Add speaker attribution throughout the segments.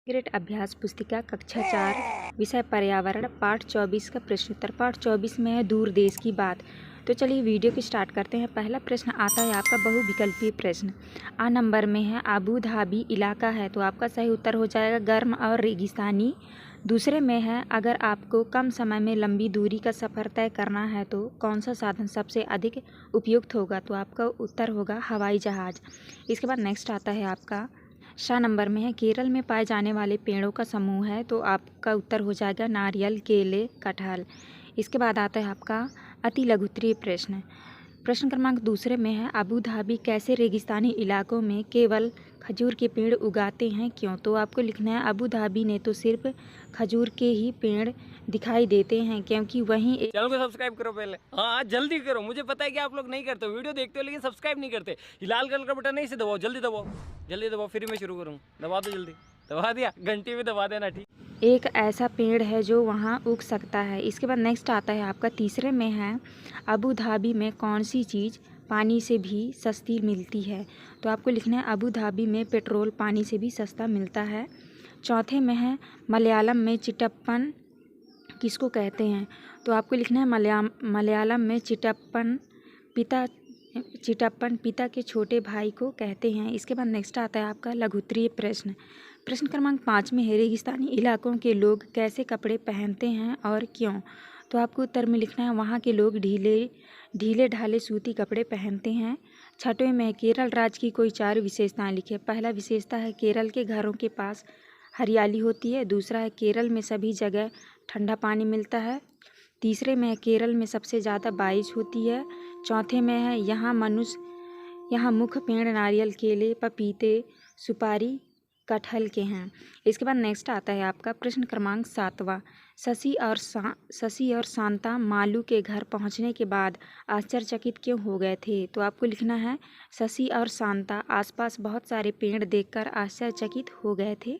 Speaker 1: Grade अभ्यास पुस्तिका कक्षा 4 विषय पर्यावरण पाठ 24 का प्रश्नोत्तर। पाठ 24 में है दूर देश की बात। तो चलिए वीडियो की स्टार्ट करते हैं। पहला प्रश्न आता है आपका बहुविकल्पीय प्रश्न। आ नंबर में है अबू धाबी इलाका है, तो आपका सही उत्तर हो जाएगा गर्म और रेगिस्तानी। दूसरे में है अगर आपको कम समय में लंबी दूरी का सफ़र तय करना है तो कौन सा साधन सबसे अधिक उपयुक्त होगा, तो आपका उत्तर होगा हवाई जहाज़। इसके बाद नेक्स्ट आता है आपका शाह नंबर में है केरल में पाए जाने वाले पेड़ों का समूह है, तो आपका उत्तर हो जाएगा नारियल, केले, कटहल। इसके बाद आता है आपका अति लघुत्तरीय प्रश्न। प्रश्न क्रमांक दूसरे में है अबू धाबी कैसे रेगिस्तानी इलाकों में केवल खजूर के पेड़ उगाते हैं, क्यों? तो आपको लिखना है अबू धाबी ने तो सिर्फ खजूर के ही पेड़ दिखाई देते हैं, क्योंकि वहीं
Speaker 2: चैनल को सब्सक्राइब करो पहले। हाँ जल्दी करो, मुझे पता है कि आप लोग नहीं करते हो, वीडियो देखते हो लेकिन सब्सक्राइब नहीं करते। ये लाल कलर का बटन नहीं से दबाओ, जल्दी दबाओ, जल्दी दबाओ, फिर मैं शुरू करूँ। दबा दो जल्दी, दबा दिया, घंटी भी दबा देना, ठीक।
Speaker 1: एक ऐसा पेड़ है जो वहाँ उग सकता है। इसके बाद नेक्स्ट आता है आपका तीसरे में है अबू धाबी में कौन सी चीज़ पानी से भी सस्ती मिलती है, तो आपको लिखना है अबू धाबी में पेट्रोल पानी से भी सस्ता मिलता है। चौथे में है मलयालम में चिटप्पन किसको कहते हैं, तो आपको लिखना है मलयालम में चिटप्पन पिता के छोटे भाई को कहते हैं। इसके बाद नेक्स्ट आता है आपका लघुत्तरीय प्रश्न। प्रश्न क्रमांक 5 में है रेगिस्तानी इलाकों के लोग कैसे कपड़े पहनते हैं और क्यों, तो आपको उत्तर में लिखना है वहाँ के लोग ढीले ढाले सूती कपड़े पहनते हैं। छठवें में केरल राज्य की कोई 4 विशेषताएं लिखिए। पहला विशेषता है केरल के घरों के पास हरियाली होती है। दूसरा है केरल में सभी जगह ठंडा पानी मिलता है। तीसरे में है केरल में सबसे ज़्यादा बारिश होती है। चौथे में है यहाँ मुख्य पेड़ नारियल, केले, पपीते, सुपारी, कटहल के हैं। इसके बाद नेक्स्ट आता है आपका प्रश्न क्रमांक 7वां। शशि और शांता मालू के घर पहुंचने के बाद आश्चर्यचकित क्यों हो गए थे, तो आपको लिखना है शशि और शांता आसपास बहुत सारे पेड़ देखकर आश्चर्यचकित हो गए थे।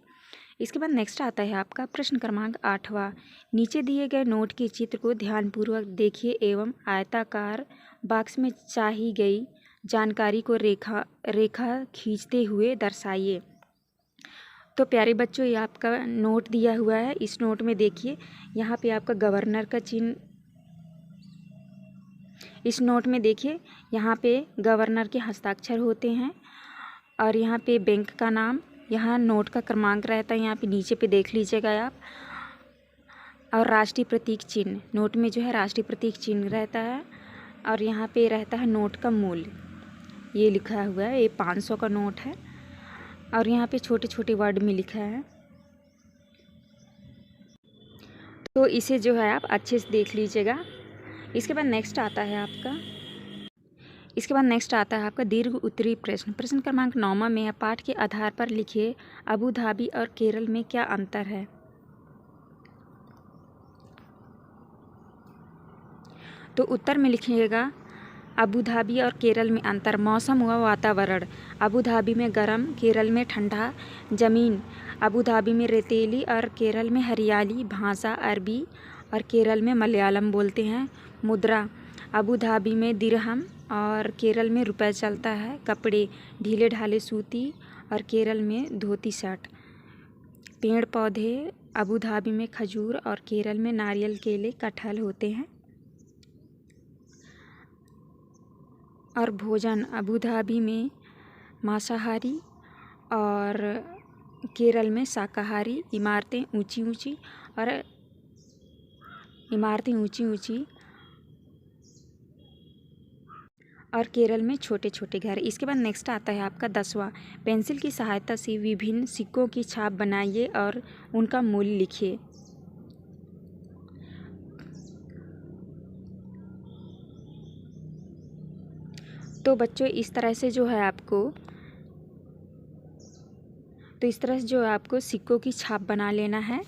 Speaker 1: इसके बाद नेक्स्ट आता है आपका प्रश्न क्रमांक 8वां। नीचे दिए गए नोट के चित्र को ध्यानपूर्वक देखिए एवं आयताकार बॉक्स में चाही गई जानकारी को रेखा खींचते हुए दर्शाइए। तो प्यारे बच्चों, ये आपका नोट दिया हुआ है। इस नोट में देखिए यहाँ पे आपका गवर्नर का चिन्ह, इस नोट में देखिए यहाँ पे गवर्नर के हस्ताक्षर होते हैं और यहाँ पे बैंक का नाम, यहाँ नोट का क्रमांक रहता है, यहाँ पे नीचे पे देख लीजिएगा आप, और राष्ट्रीय प्रतीक चिन्ह, नोट में जो है राष्ट्रीय प्रतीक चिन्ह रहता है और यहाँ पे रहता है नोट का मूल्य, ये लिखा हुआ है। ये 500 का नोट है और यहाँ पे छोटे छोटे वर्ड में लिखा है, तो इसे जो है आप अच्छे से देख लीजिएगा। इसके बाद नेक्स्ट आता है आपका दीर्घ उत्तरीय प्रश्न। प्रश्न क्रमांक 9वां में है पाठ के आधार पर लिखिए अबू धाबी और केरल में क्या अंतर है, तो उत्तर में लिखिएगा अबू धाबी और केरल में अंतर। मौसम व वातावरण, अबू धाबी में गर्म, केरल में ठंडा। ज़मीन, अबू धाबी में रेतीली और केरल में हरियाली। भाषा, अरबी और केरल में मलयालम बोलते हैं। मुद्रा, अबू धाबी में दिरहम और केरल में रुपए चलता है। कपड़े, ढीले ढाले सूती और केरल में धोती शर्ट। पेड़ पौधे, अबू धाबी में खजूर और केरल में नारियल, केले, कटहल होते हैं। और भोजन, अबू धाबी में मांसाहारी और केरल में शाकाहारी। इमारतें ऊंची ऊंची और केरल में छोटे छोटे घर। इसके बाद नेक्स्ट आता है आपका 10वां। पेंसिल की सहायता से विभिन्न सिक्कों की छाप बनाइए और उनका मूल्य लिखिए। तो बच्चों इस तरह से जो है आपको सिक्कों की छाप बना लेना है।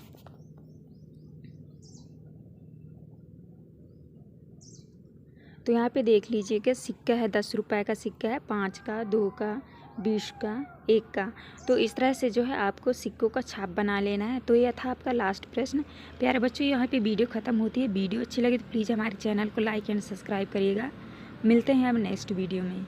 Speaker 1: तो यहाँ पे देख लीजिएगा सिक्का है, 10 रुपए का सिक्का है, 5 का, 2 का, 20 का, 1 का। तो इस तरह से जो है आपको सिक्कों का छाप बना लेना है। तो यह था आपका लास्ट प्रश्न। प्यारे बच्चों, यहाँ पे वीडियो ख़त्म होती है। वीडियो अच्छी लगी तो प्लीज़ हमारे चैनल को लाइक एंड सब्सक्राइब करिएगा। मिलते हैं अब नेक्स्ट वीडियो में।